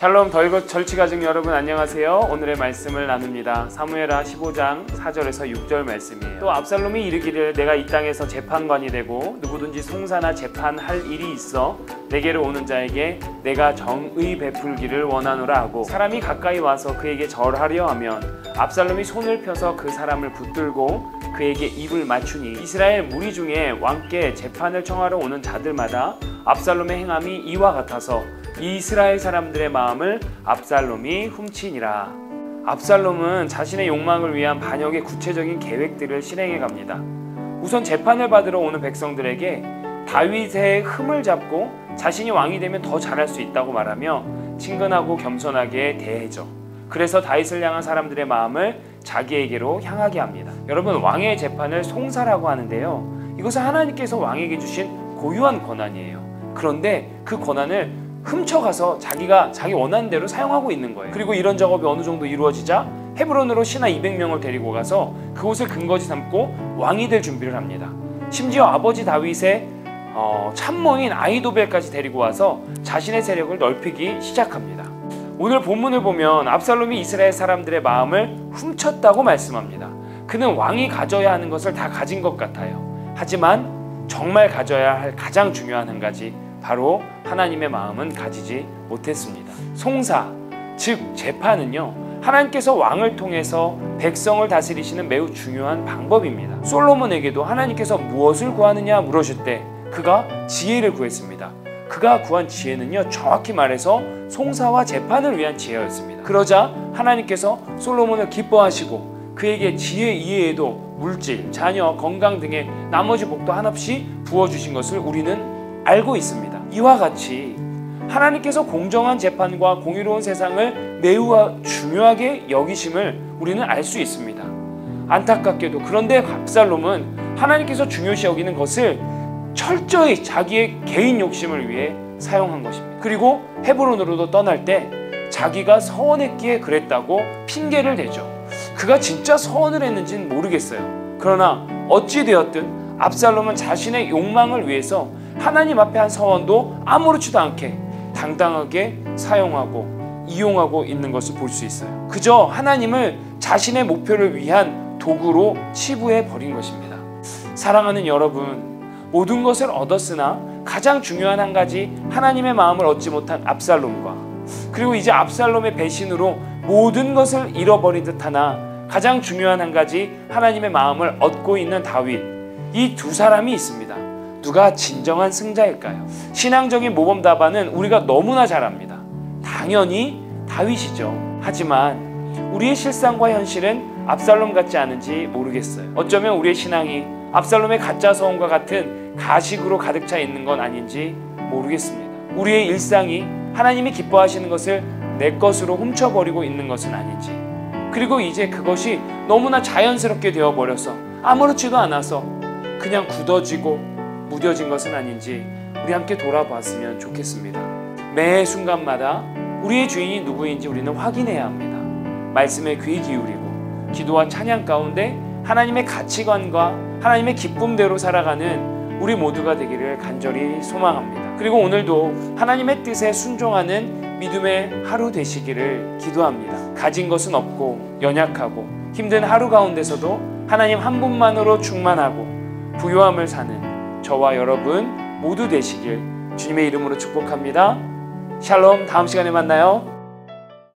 샬롬 덜거 절치가족 여러분 안녕하세요. 오늘의 말씀을 나눕니다. 사무엘하 15장 4절에서 6절 말씀이에요. 또 압살롬이 이르기를 내가 이 땅에서 재판관이 되고 누구든지 송사나 재판할 일이 있어 내게로 오는 자에게 내가 정의 베풀기를 원하노라 하고 사람이 가까이 와서 그에게 절하려 하면 압살롬이 손을 펴서 그 사람을 붙들고 그에게 입을 맞추니 이스라엘 무리 중에 왕께 재판을 청하러 오는 자들마다 압살롬의 행함이 이와 같아서 이스라엘 사람들의 마음을 압살롬이 훔치니라. 압살롬은 자신의 욕망을 위한 반역의 구체적인 계획들을 실행해 갑니다. 우선 재판을 받으러 오는 백성들에게 다윗의 흠을 잡고 자신이 왕이 되면 더 잘할 수 있다고 말하며 친근하고 겸손하게 대해죠. 그래서 다윗을 향한 사람들의 마음을 자기에게로 향하게 합니다. 여러분, 왕의 재판을 송사라고 하는데요, 이것은 하나님께서 왕에게 주신 고유한 권한이에요. 그런데 그 권한을 훔쳐가서 자기가 자기 원하는 대로 사용하고 있는 거예요. 그리고 이런 작업이 어느 정도 이루어지자 헤브론으로 신하 200명을 데리고 가서 그곳을 근거지 삼고 왕이 될 준비를 합니다. 심지어 아버지 다윗의 참모인 아히도벨까지 데리고 와서 자신의 세력을 넓히기 시작합니다. 오늘 본문을 보면 압살롬이 이스라엘 사람들의 마음을 훔쳤다고 말씀합니다. 그는 왕이 가져야 하는 것을 다 가진 것 같아요. 하지만 정말 가져야 할 가장 중요한 한 가지, 바로 하나님의 마음은 가지지 못했습니다. 송사, 즉 재판은요, 하나님께서 왕을 통해서 백성을 다스리시는 매우 중요한 방법입니다. 솔로몬에게도 하나님께서 무엇을 구하느냐 물으실 때 그가 지혜를 구했습니다. 그가 구한 지혜는요, 정확히 말해서 송사와 재판을 위한 지혜였습니다. 그러자 하나님께서 솔로몬을 기뻐하시고 그에게 지혜 이외에도 물질, 자녀, 건강 등의 나머지 복도 한없이 부어주신 것을 우리는 알고 있습니다. 이와 같이 하나님께서 공정한 재판과 공의로운 세상을 매우 중요하게 여기심을 우리는 알 수 있습니다. 안타깝게도 그런데 압살롬은 하나님께서 중요시 여기는 것을 철저히 자기의 개인 욕심을 위해 사용한 것입니다. 그리고 헤브론으로도 떠날 때 자기가 서원했기에 그랬다고 핑계를 대죠. 그가 진짜 서원을 했는지는 모르겠어요. 그러나 어찌되었든 압살롬은 자신의 욕망을 위해서 하나님 앞에 한 서원도 아무렇지도 않게 당당하게 사용하고 이용하고 있는 것을 볼 수 있어요. 그저 하나님을 자신의 목표를 위한 도구로 치부해 버린 것입니다. 사랑하는 여러분, 모든 것을 얻었으나 가장 중요한 한 가지, 하나님의 마음을 얻지 못한 압살롬과 그리고 이제 압살롬의 배신으로 모든 것을 잃어버린 듯하나 가장 중요한 한 가지, 하나님의 마음을 얻고 있는 다윗, 이 두 사람이 있습니다. 누가 진정한 승자일까요? 신앙적인 모범 답안은 우리가 너무나 잘 압니다. 당연히 다윗이죠. 하지만 우리의 실상과 현실은 압살롬 같지 않은지 모르겠어요. 어쩌면 우리의 신앙이 압살롬의 가짜 서원과 같은 가식으로 가득 차 있는 건 아닌지 모르겠습니다. 우리의 일상이 하나님이 기뻐하시는 것을 내 것으로 훔쳐버리고 있는 것은 아닌지, 그리고 이제 그것이 너무나 자연스럽게 되어버려서 아무렇지도 않아서 그냥 굳어지고 무뎌진 것은 아닌지 우리 함께 돌아봤으면 좋겠습니다. 매 순간마다 우리의 주인이 누구인지 우리는 확인해야 합니다. 말씀에 귀 기울이고 기도와 찬양 가운데 하나님의 가치관과 하나님의 기쁨대로 살아가는 우리 모두가 되기를 간절히 소망합니다. 그리고 오늘도 하나님의 뜻에 순종하는 믿음의 하루 되시기를 기도합니다. 가진 것은 없고 연약하고 힘든 하루 가운데서도 하나님 한 분만으로 충만하고 부요함을 사는 저와 여러분 모두 되시길 주님의 이름으로 축복합니다. 샬롬, 다음 시간에 만나요.